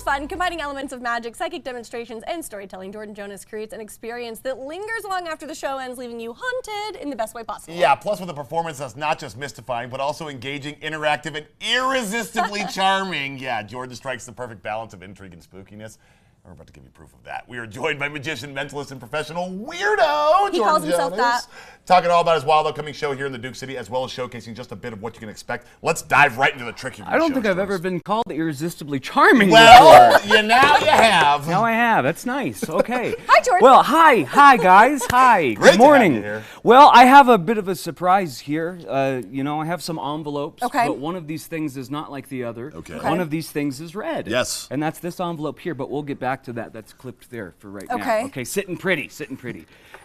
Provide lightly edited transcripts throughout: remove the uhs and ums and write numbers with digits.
fun, combining elements of magic, psychic demonstrations, and storytelling. Jordan Jonas creates an experience that lingers long after the show ends, leaving you haunted in the best way possible. Yeah, plus with a performance that's not just mystifying, but also engaging, interactive, and irresistibly charming. Yeah, Jordan strikes the perfect balance of intrigue and spookiness. We're about to give you proof of that. We are joined by magician, mentalist, and professional weirdo, He calls himself Jonas. Talking all about his wild upcoming show here in the Duke City, as well as showcasing just a bit of what you can expect. Let's dive right into the trick of your I don't show, think I've Jonas. ever been called irresistibly charming Well, before. now you have. Now I have. That's nice. Okay. Hi, Jordan. Well, hi, guys. Hi. Great Good morning. to have you here. Well, I have a bit of a surprise here. You know, I have some envelopes, Okay. but one of these things is not like the other. Okay. One of these things is red. Yes. And that's this envelope here, but we'll get back to that. That's clipped there for right now. Okay. Okay, sitting pretty.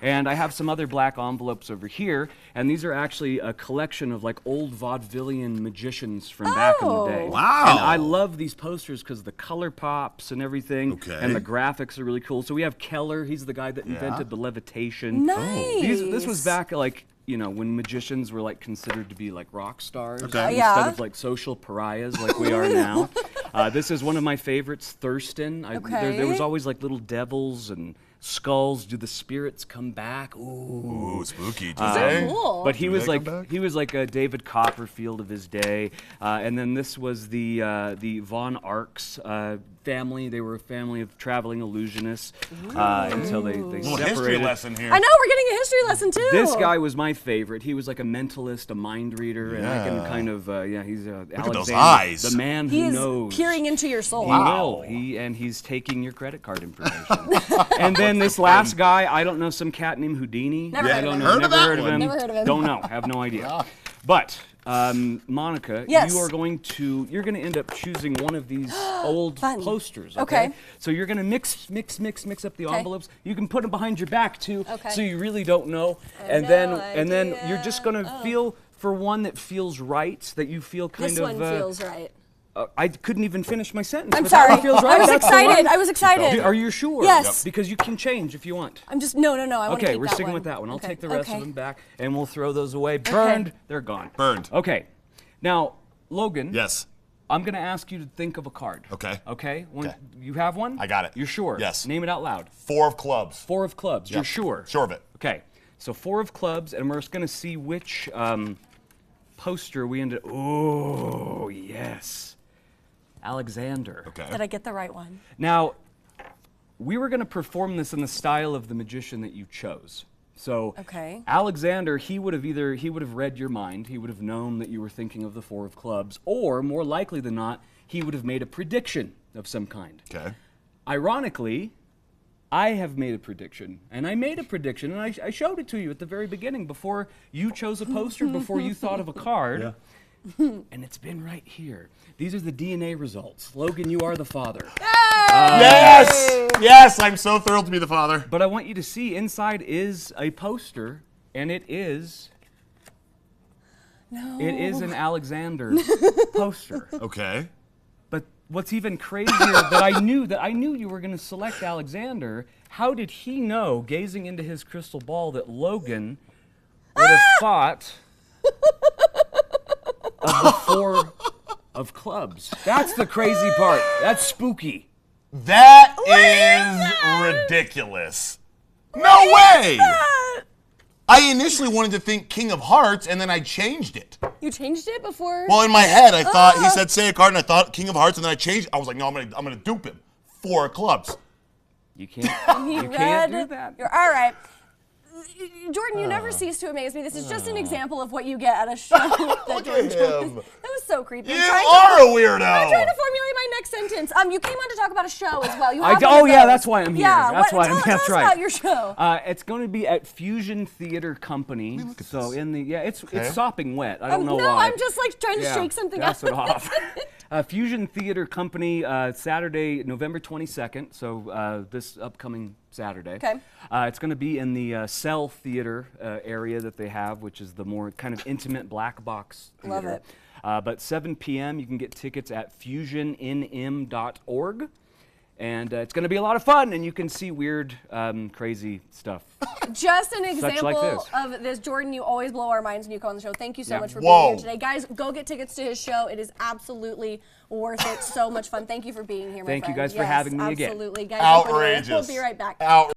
And I have some other black envelopes over here, and these are actually a collection of like old vaudevillian magicians from back in the day. Wow. And I love these posters because the color pops and everything, Okay. and the graphics are really cool. So we have Keller, he's the guy that invented the levitation. Nice. This was back like, you know, when magicians were like considered to be like rock stars Okay. Yeah. instead of like social pariahs like we are now. This is one of my favorites, Thurston. There was always like little devils and skulls. Do the spirits come back? Ooh. Ooh, spooky. Cool. But he Do was they like come back? he was like a David Copperfield of his day, and then this was the Von Arx family. They were a family of traveling illusionists until they Little separated. history lesson here. I know, we're getting a history lesson too. This guy was my favorite. He was like a mentalist, a mind reader, and I can Yeah. kind of he's Look Alexander, at those eyes. the man He who is knows. peering into your soul. He Wow. will. He's taking your credit card information. And then this last guy, I don't know, some cat named Houdini. Never I heard of don't him. know. Heard of Never that heard of one. him. Never heard of him. Don't know. Have no idea. But Monica, Yes. you are going to end up choosing one of these old Fun. posters. Okay. So you're gonna mix up the envelopes. You can put them behind your back too, Okay. so you really don't know. have And no then you're just gonna idea. feel for one that feels right, that you feel kind This of. one feels right. I couldn't even finish my sentence. I'm but that sorry. one feels right. I was That's the one. excited. I was excited. Are you sure? Yes. Because you can change if you want. I'm just no. I want to Okay, keep we're that sticking one. with that one. I'll Okay. take the rest Okay. of them back, and we'll throw those away. Burned. They're gone. Burned. Okay. Now, Logan. Yes. I'm going to ask you to think of a card. Okay. Okay? Okay. You have one? I got it. You're sure? Yes. Name it out loud. 4 of clubs. 4 of clubs. You're Yep. sure? Sure of it. Okay. So 4 of clubs, and we're just going to see which poster we ended. Oh, yes. Alexander. Okay. Did I get the right one? Now, we were going to perform this in the style of the magician that you chose. So, Okay. Alexander, he would have read your mind. He would have known that you were thinking of the 4 of clubs, or more likely than not, he would have made a prediction of some kind. Okay. Ironically, I have made a prediction, and I made a prediction, and I showed it to you at the very beginning before you chose a poster, before you thought of a card. And it's been right here. These are the DNA results. Logan, you are the father. Yes! Yes, I'm so thrilled to be the father. But I want you to see inside is a poster, and it is an Alexander poster. Okay. But what's even crazier that I knew you were going to select Alexander. How did he know, gazing into his crystal ball, that Logan would have thought of the 4 of clubs? That's the crazy part. That's spooky. That is ridiculous. No way! I initially wanted to think King of Hearts, and then I changed it. You changed it before? Well, in my head, I thought he said say a card, and I thought King of Hearts, and then I changed. I was like, no, I'm gonna dupe him. 4 of clubs. You can't. He You can't do read that. You're all right. Jordan, you never cease to amaze me. This is just an example of what you get at a show. Look at him. That was so creepy. You I'm trying are to, a weirdo. I'm trying to formulate my next sentence. You came on to talk about a show as well. You I have d- one oh, of yeah, those. that's why I'm here. Yeah, That's why I'm- tell that's us right. about your show. It's going to be at Fusion Theater Company. So it's sopping wet. I don't know no, why. I'm just like trying to shake something gas out. it off. Fusion Theater Company, Saturday, November 22nd. So this upcoming Saturday. Okay. It's going to be in the Cell Theater area that they have, which is the more kind of intimate black box theater. Love it. But 7 p.m. you can get tickets at fusionnm.org. And it's going to be a lot of fun, and you can see weird, crazy stuff. Just an Such example like this. of this. Jordan, you always blow our minds when you come on the show. Thank you so Yeah. much for Whoa. being here today. Guys, go get tickets to his show. It is absolutely Worth it. So much fun. Thank you for being here, my friend. Thank you guys for having me again. Absolutely. Guys, Outrageous. we'll be right back.